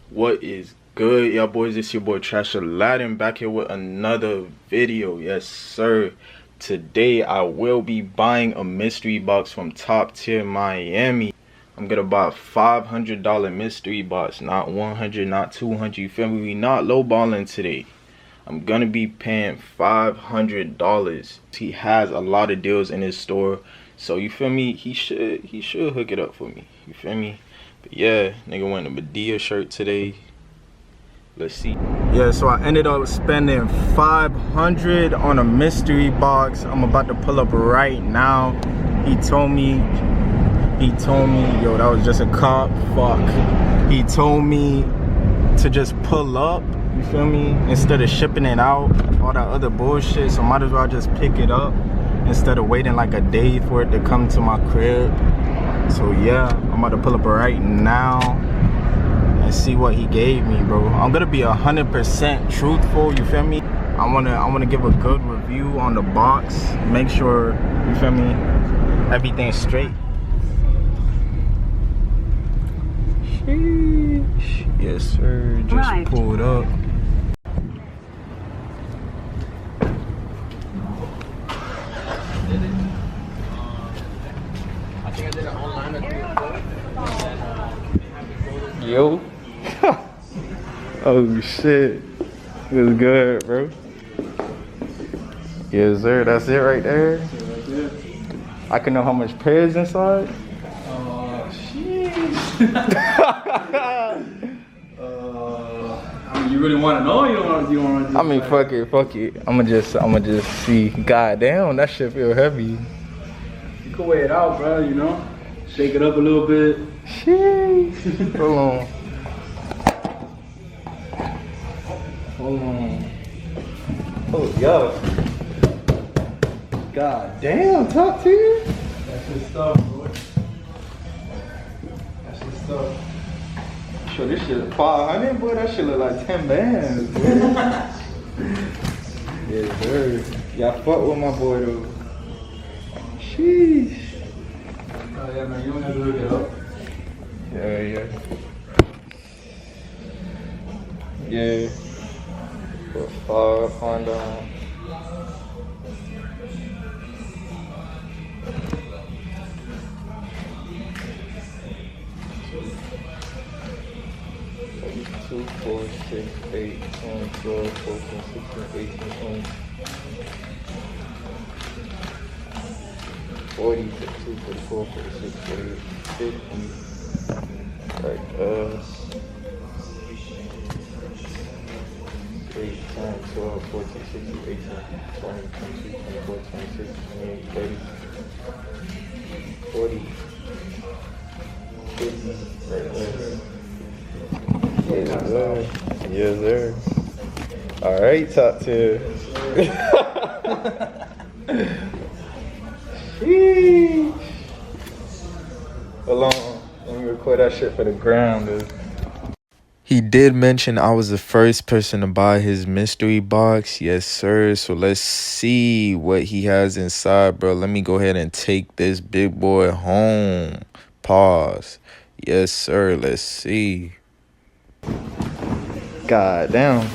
What is good, y'all boys? It's your boy Trash Aladdin back here with another video. Yes sir. Today I will be buying a mystery box from Toptiermia. I'm gonna buy a $500 mystery box, not 100, not 200. You feel me? We not lowballing today. I'm gonna be paying $500. He has a lot of deals in his store, so you feel me? He should hook it up for me. You feel me? But yeah, nigga went a Medea shirt today. Let's see. Yeah, so I ended up spending $500 on a mystery box. I'm about to pull up right now. He told me, yo, that was just a cop. Fuck. He told me to just pull up, you feel me? Instead of shipping it out, all that other bullshit. So might as well just pick it up instead of waiting like a day for it to come to my crib. So yeah, I'm about to pull up right now and see what he gave me, bro. I'm gonna be 100% truthful, you feel me? I wanna give a good review on the box. Make sure, you feel me, everything's straight. Sheesh. Yes sir, just pulled up. Yo. Oh shit. It was good, bro. Yes sir, that's it right there. I can know how much pairs inside. I mean, you really want to know? Or you want to? I mean, fuck it. I'ma just see. God damn, that shit feel heavy. You can weigh it out, bro. You know, shake it up a little bit. Sheesh. Hold on. Oh, yo. God damn, top tier. That's his stuff, bro. That's his stuff. Sure, this shit is 500, boy. That shit look like 10 bands, boy. Yes, sir. Y'all fuck with my boy, though. Sheesh. Oh, yeah, man. You don't have to look it up. Yeah. Yeah. For $500. Two, 4, 6, 8, 10, 12, 14, 16, 18, 20, 40, 42, 44, 46, 48, 50. Like 8, 10, 12, 14, 16, 18, 20, 22, 24, 26, 28, 30, 40, 50. Right there. Yes, sir. Yes, sir. All right, top tier. Hold on. Let me record that shit for the ground, dude. He did mention I was the first person to buy his mystery box. Yes, sir. So let's see what he has inside, bro. Let me go ahead and take this big boy home. Pause. Yes, sir. Let's see. God damn.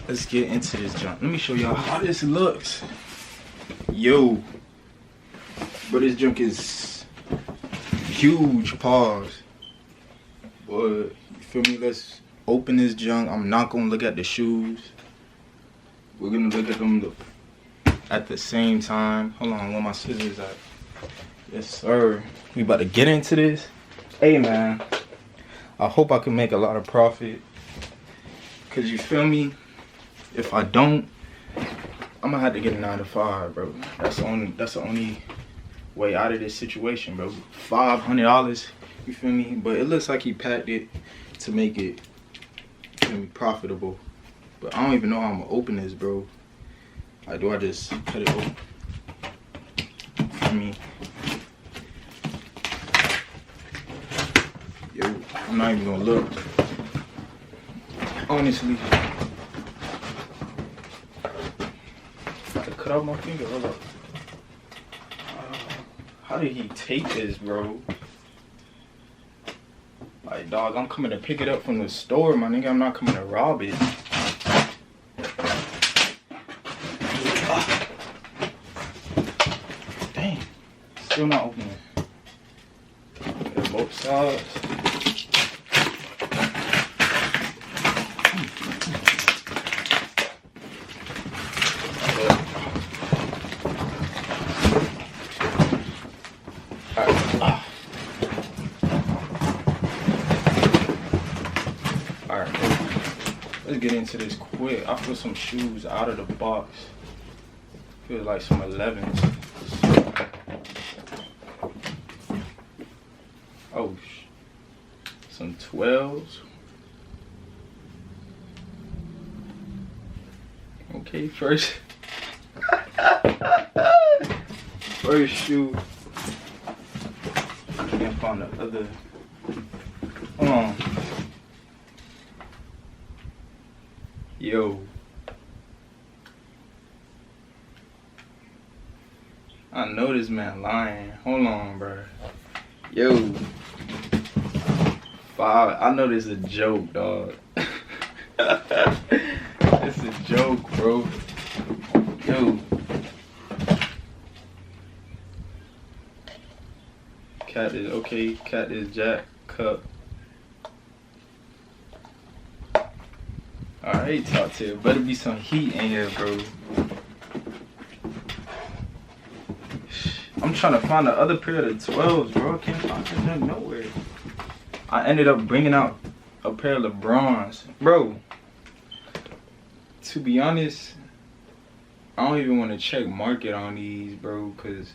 Let's get into this junk. Let me show y'all how this looks. Yo. But this junk is huge. Pause. But you feel me? Let's open this junk. I'm not gonna look at the shoes. We're gonna look at them at the same time. Hold on, where my scissors at? Yes, sir. We about to get into this. Hey, man. I hope I can make a lot of profit. Cause you feel me? If I don't, I'm gonna have to get a 9-to-5, bro. That's the only way out of this situation, bro. $500, you feel me? But it looks like he packed it to make it, you feel me, profitable. But I don't even know how I'm gonna open this, bro. Like, do I just cut it open? I mean, yo, I'm not even gonna look. Honestly, I cut out my finger. Hold up. How did he take this, bro? Like, Like, dog, I'm coming to pick it up from the store, my nigga. I'm not coming to rob it. Dang. Still not opening. Okay, both sides. Alright, let's get into this quick. I put some shoes out of the box. Feels like some 11s. Oh, some 12s. Okay, first shoe. I can't find the other. Hold on. Yo. I know this man lying. Hold on, bro. Yo. 5. I know this is a joke, dog. This is a joke, bro. Yo. Cat is okay. Cat is Jack Cup. Alright, top tier. Better be some heat in here, bro. I'm trying to find the other pair of the 12s, bro. I can't find them nowhere. I ended up bringing out a pair of LeBrons. Bro, to be honest, I don't even want to check market on these, bro, because,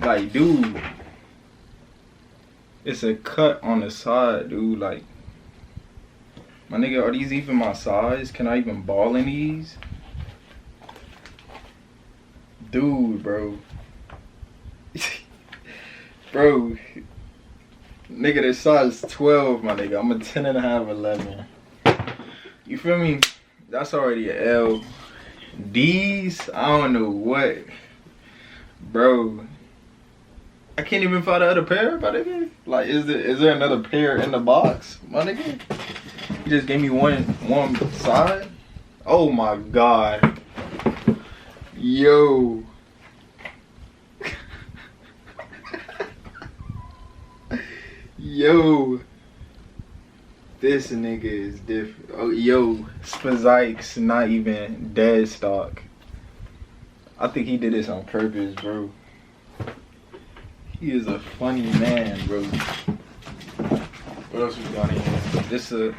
like, dude, it's a cut on the side, dude. Like, my nigga, are these even my size? Can I even ball in these? Dude, bro. Bro. Nigga, this size 12, my nigga. I'm a 10.5, 11. You feel me? That's already an L. These, I don't know what. Bro. I can't even find the other pair, my nigga. Like, is there another pair in the box, my nigga? You just gave me one side? Oh my god. Yo. Yo. This nigga is different. Oh, yo. Spazikes not even dead stock. I think he did this on purpose, bro. He is a funny man, bro. What else we got in here? This the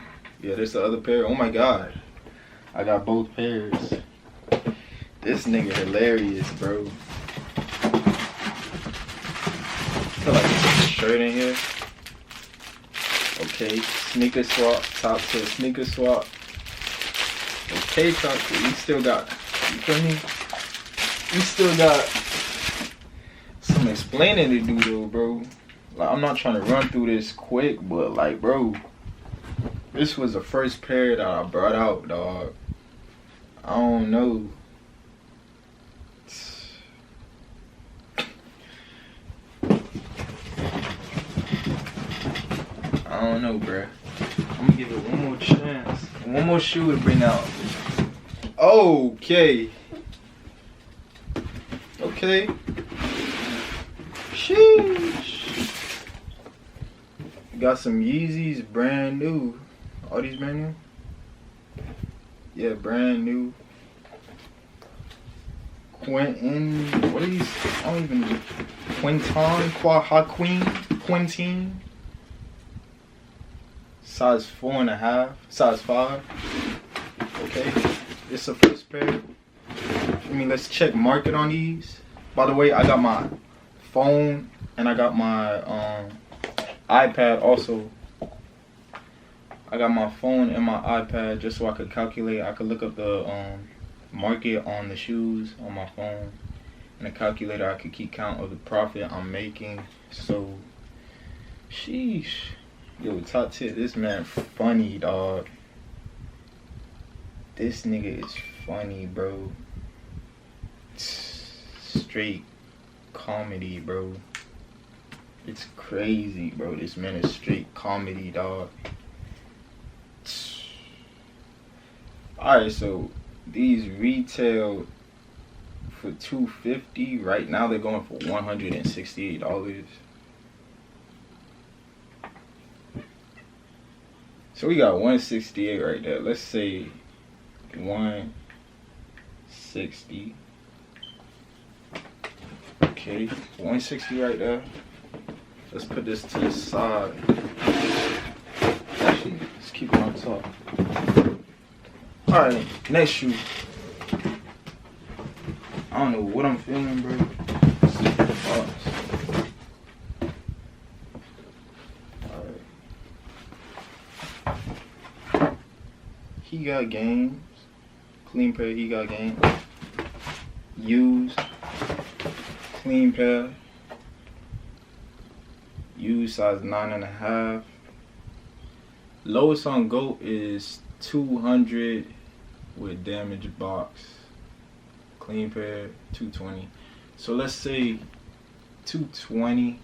other pair. Oh my god. I got both pairs. This nigga hilarious, bro. I feel like there's a shirt in here. Okay, sneaker swap, top to sneaker swap. Okay, top to, we still got, you feel me? We still got some explaining to do though, bro. Like, I'm not trying to run through this quick, but like, bro, this was the first pair that I brought out, dog. I don't know. I don't know, bruh. I'm gonna give it one more chance. One more shoe to bring out. Okay. Okay. Sheesh. Got some Yeezys, brand new. All these brand new? Yeah, brand new. Quentin, what are these? I don't even know. Quentin. Size 4.5, size 5. Okay, it's the first pair. I mean, let's check market on these. By the way, I got my phone and I got my iPad also. I got my phone and my iPad just so I could calculate. I could look up the market on the shoes on my phone. And a calculator, I could keep count of the profit I'm making. So, sheesh. Yo, top tip, this man funny, dog. This nigga is funny, bro. Straight comedy, bro. It's crazy, bro. This man is straight comedy, dog. Alright, so these retail for $250. Right now they're going for $168. So we got 168 right there. Let's say 160. Okay, 160 right there. Let's put this to the side. Actually, let's keep it on top. Alright, next shoe. I don't know what I'm feeling, bro. Let's see the box. Alright. He got games. Clean pair, he got games. Used. Clean pair. Used size 9.5. Lowest on GOAT is 200 with damaged box. Clean pair 220. So let's say 220.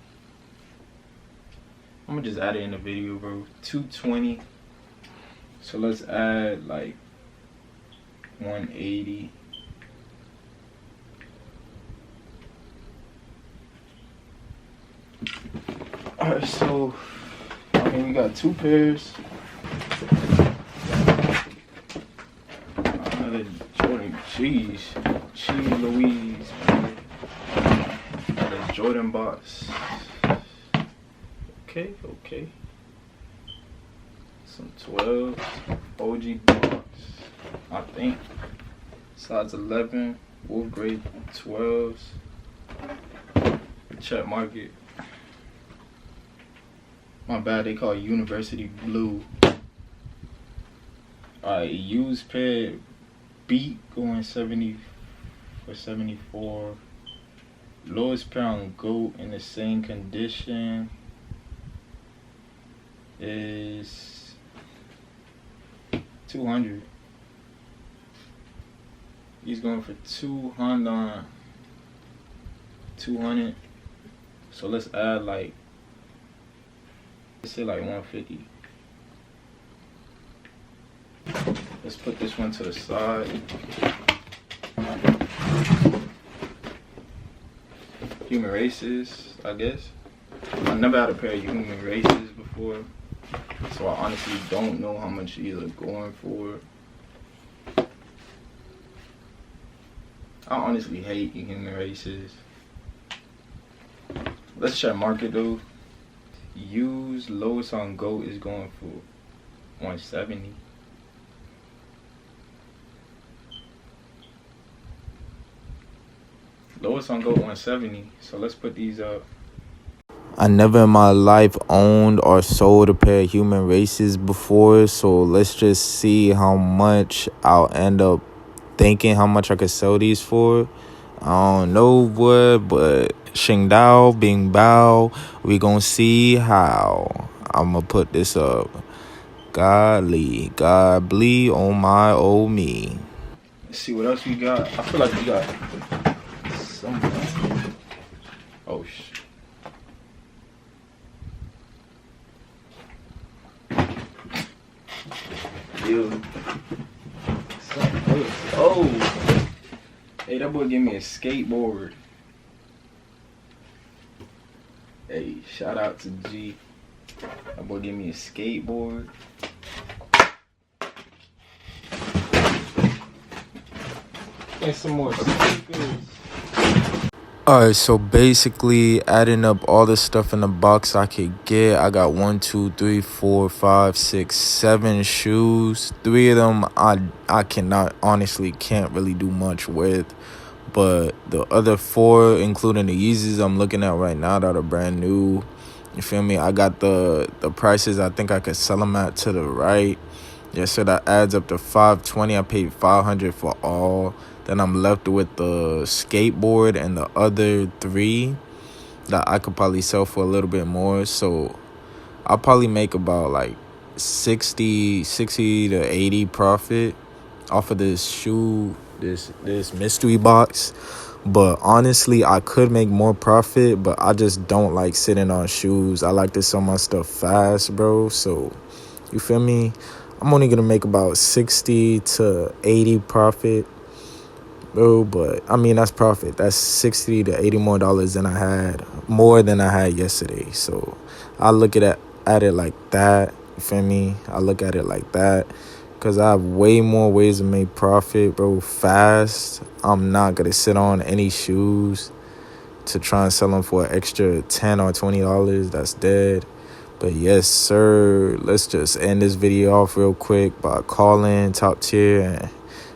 I'm gonna just add it in the video, bro. 220. So let's add like 180. Alright, so I mean we got two pairs. Another Jordan, cheese Louise, man. Another Jordan box. Okay. Some 12 OG box. I think size 11 wolf grade 12s. Check market. My bad, they call it University Blue. Alright, used pair Beat going 70 for 74. Lowest pair on GOAT in the same condition is 200. He's going for 200. So let's add like, let's say like 150. Let's put this one to the side. Human races, I guess. I never had a pair of human races before, so I honestly don't know how much these are going for. I honestly hate human races. Let's check market though. Used lowest on GOAT is going for 170. Lowest on GOAT 170. So let's put these up. I never in my life owned or sold a pair of human races before, so let's just see how much I'll end up thinking how much I could sell these for. I don't know what, but Xing Dao, Bing Bao, we gonna see how. I'ma put this up. Godly, God blee on my old me. Let's see what else we got. I feel like we got something. Oh shit. Yo. Oh. Hey, that boy gave me a skateboard. Hey, shout out to G. That boy gave me a skateboard. And some more stickers. Alright, so basically adding up all the stuff in the box I could get, I got 1, 2, 3, 4, 5, 6, 7 shoes. 3 of them I can't really do much with. But the other 4, including the Yeezys I'm looking at right now that are brand new, you feel me? I got the prices I think I could sell them at to the right. Yeah, so that adds up to $520. I paid $500 for all. Then I'm left with the skateboard and the other 3 that I could probably sell for a little bit more. So I'll probably make about like 60 to 80 profit off of this shoe, this mystery box. But honestly, I could make more profit, but I just don't like sitting on shoes. I like to sell my stuff fast, bro. So, you feel me? I'm only gonna make about 60 to 80 profit, bro. But I mean, that's profit. That's 60 to 80 more dollars more than I had yesterday. So I look at it like that. You feel me? I look at it like that. Because I have way more ways to make profit, bro, fast. I'm not going to sit on any shoes to try and sell them for an extra $10 or $20. That's dead. But yes, sir, let's just end this video off real quick by calling Top Tier and,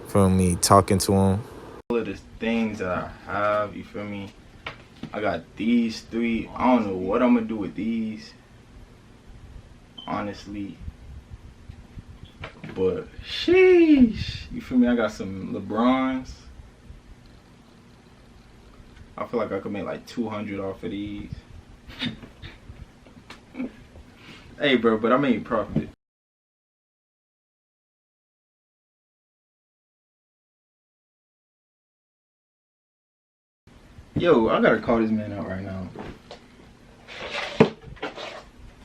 feel me, talking to him. All of the things that I have, you feel me? I got these 3. I don't know what I'm going to do with these, honestly. But sheesh, you feel me? I got some LeBrons. I feel like I could make like 200 off of these. Hey, bro, but I made profit. Yo, I gotta call this man out right now.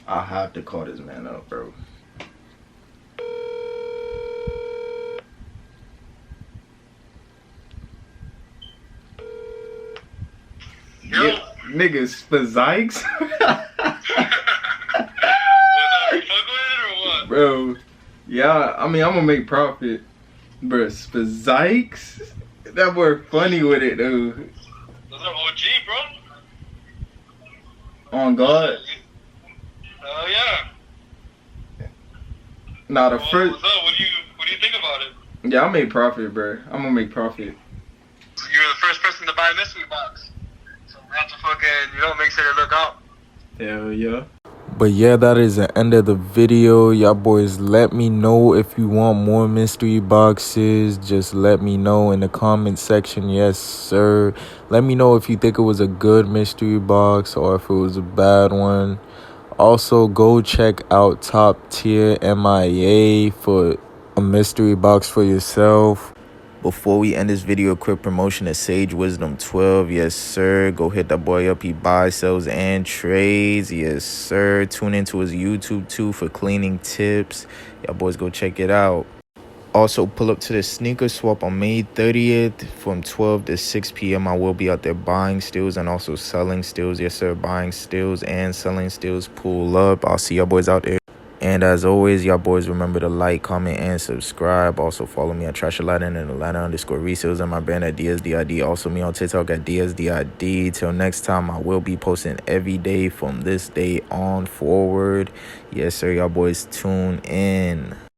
I have to call this man up, bro. Yo. Yeah, niggas for Zykes. Bro, yeah, I mean, I'm gonna make profit. Bro, for Zykes? That boy funny with it, dude. Those are OG, bro. On God. Oh, yeah. Nah, the Well, first. what's up? What do you think about it? Yeah, I made profit, bro. I'm gonna make profit. You're the first person to buy a mystery box. So we have to make sure they look out. Hell yeah. But yeah, that is the end of the video. Y'all boys, let me know if you want more mystery boxes. Just let me know in the comment section. Yes, sir. Let me know if you think it was a good mystery box or if it was a bad one. Also, go check out Toptiermia for a mystery box for yourself. Before we end this video, a quick promotion to Sage Wisdom 12. Yes, sir. Go hit that boy up. He buys, sells, and trades. Yes, sir. Tune into his YouTube, too, for cleaning tips. Y'all boys go check it out. Also, pull up to the sneaker swap on May 30th from 12 to 6 p.m. I will be out there buying steals and also selling steals. Yes, sir. Buying steals and selling steals. Pull up. I'll see y'all boys out there. And as always, y'all boys remember to like, comment, and subscribe. Also follow me at Trash Aladdin and Atlanta_resales and my brand at DSDID. Also me on TikTok at DSDID. Till next time, I will be posting every day from this day on forward. Yes, sir. Y'all boys tune in.